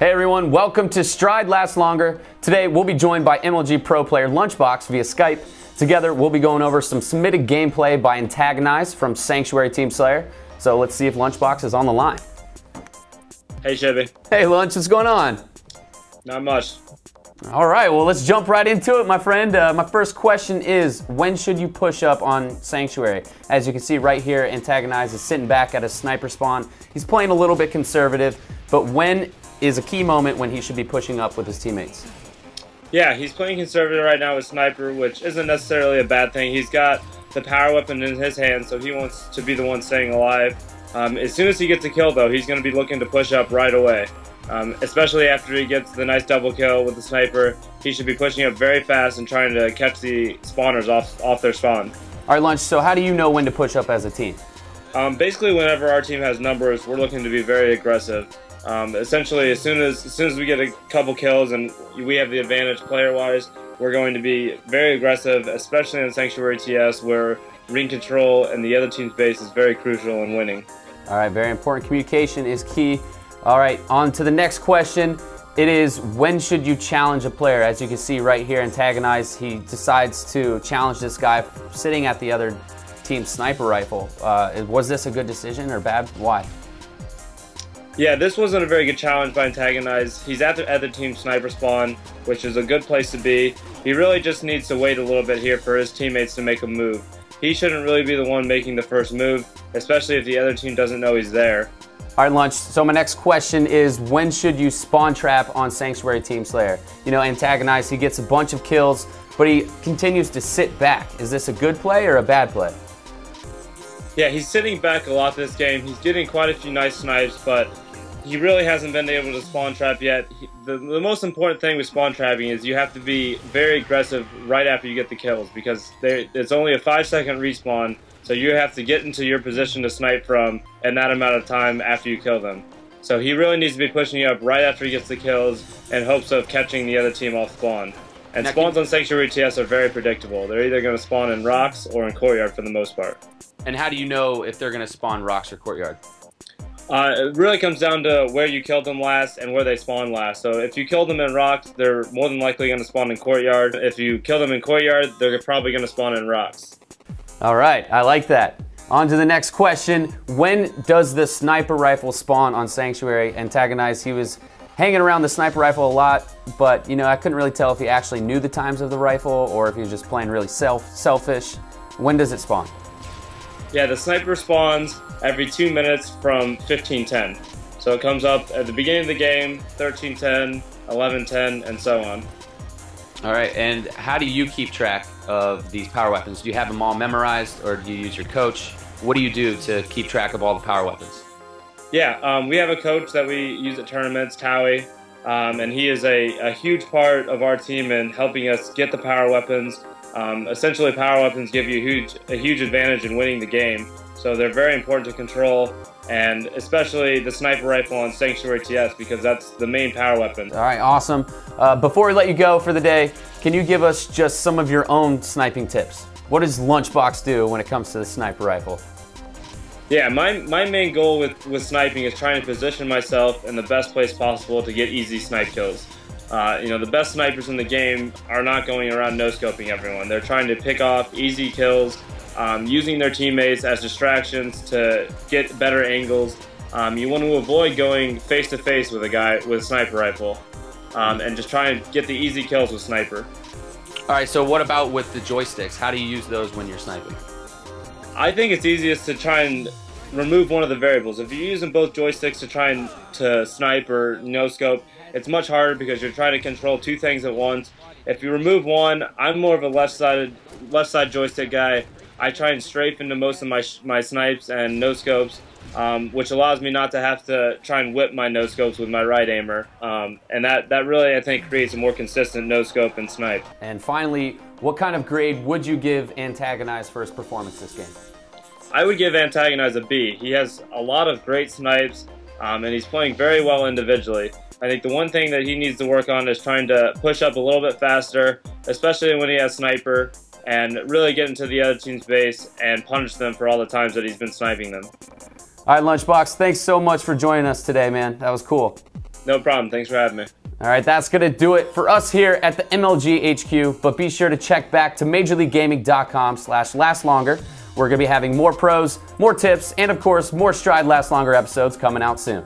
Hey everyone, welcome to Stride Lasts Longer. Today we'll be joined by MLG Pro player Lunchbox via Skype. Together we'll be going over some submitted gameplay by Antagonized from Sanctuary Team Slayer. So let's see if Lunchbox is on the line. Hey Chevy. Hey Lunch, what's going on? Not much. All right, well let's jump right into it, my friend. My first question is, when should you push up on Sanctuary? As you can see right here, Antagonized is sitting back at a sniper spawn. He's playing a little bit conservative, but when is a key moment when he should be pushing up with his teammates? Yeah, he's playing conservative right now with Sniper, which isn't necessarily a bad thing. He's got the power weapon in his hand, so he wants to be the one staying alive. As soon as he gets a kill, though, he's going to be looking to push up right away. Especially after he gets the nice double kill with the Sniper, he should be pushing up very fast and trying to catch the spawners off their spawn. All right, Lunch, so how do you know when to push up as a team? Basically, whenever our team has numbers, we're looking to be very aggressive. Essentially, as soon as we get a couple kills and we have the advantage player-wise, we're going to be very aggressive, especially in Sanctuary TS, where ring control and the other team's base is very crucial in winning. All right, very important. Communication is key. All right, on to the next question. It is, when should you challenge a player? As you can see right here, Antagonized, he decides to challenge this guy sitting at the other team's sniper rifle. Was this a good decision or bad? Why? Yeah, this wasn't a very good challenge by Antagonized. He's at the other team's sniper spawn, which is a good place to be. He really just needs to wait a little bit here for his teammates to make a move. He shouldn't really be the one making the first move, especially if the other team doesn't know he's there. All right, Lunch, so my next question is, when should you spawn trap on Sanctuary Team Slayer? You know, Antagonized, he gets a bunch of kills, but he continues to sit back. Is this a good play or a bad play? Yeah, he's sitting back a lot this game. He's getting quite a few nice snipes, but he really hasn't been able to spawn trap yet. The most important thing with spawn trapping is you have to be very aggressive right after you get the kills, because it's only a 5-second respawn, so you have to get into your position to snipe from in that amount of time after you kill them. So he really needs to be pushing up right after he gets the kills in hopes of catching the other team off spawn. And spawns on Sanctuary TS are very predictable. They're either going to spawn in rocks or in courtyard for the most part. And how do you know if they're going to spawn rocks or courtyard? It really comes down to where you killed them last and where they spawn last. So if you killed them in rocks, they're more than likely going to spawn in courtyard. If you kill them in courtyard, they're probably going to spawn in rocks. All right, I like that. On to the next question. When does the sniper rifle spawn on Sanctuary? Antagonized, he was hanging around the sniper rifle a lot, but you know, I couldn't really tell if he actually knew the times of the rifle or if he was just playing really selfish. When does it spawn? Yeah, the sniper spawns every 2 minutes from 15:10. So it comes up at the beginning of the game, 13:10, 11:10, and so on. All right, and how do you keep track of these power weapons? Do you have them all memorized, or do you use your coach? What do you do to keep track of all the power weapons? Yeah, we have a coach that we use at tournaments, Towie, and he is a huge part of our team in helping us get the power weapons. Essentially, power weapons give you a huge advantage in winning the game, so they're very important to control, and especially the sniper rifle on Sanctuary TS, because that's the main power weapon. All right, awesome. Before we let you go for the day, can you give us just some of your own sniping tips? What does Lunchbox do when it comes to the sniper rifle? Yeah, my main goal with sniping is trying to position myself in the best place possible to get easy snipe kills. You know, the best snipers in the game are not going around no-scoping everyone. They're trying to pick off easy kills, using their teammates as distractions to get better angles. You want to avoid going face-to-face with a guy with a sniper rifle, and just try and get the easy kills with sniper. All right, so what about with the joysticks? How do you use those when you're sniping? I think it's easiest to try and remove one of the variables. If you're using both joysticks to try to snipe or no-scope, it's much harder because you're trying to control two things at once. If you remove one, I'm more of a left side joystick guy. I try and strafe into most of my snipes and no-scopes, which allows me not to have to try and whip my no-scopes with my right aimer. And that really, I think, creates a more consistent no-scope and snipe. And finally, what kind of grade would you give Antagonized for his performance this game? I would give Antagonized a B. He has a lot of great snipes, and he's playing very well individually. I think the one thing that he needs to work on is trying to push up a little bit faster, especially when he has sniper, and really get into the other team's base and punish them for all the times that he's been sniping them. All right, Lunchbox, thanks so much for joining us today, man. That was cool. No problem. Thanks for having me. All right, that's going to do it for us here at the MLG HQ, but be sure to check back to MajorLeagueGaming.com/lastlonger. We're going to be having more pros, more tips, and of course, more Stride Last Longer episodes coming out soon.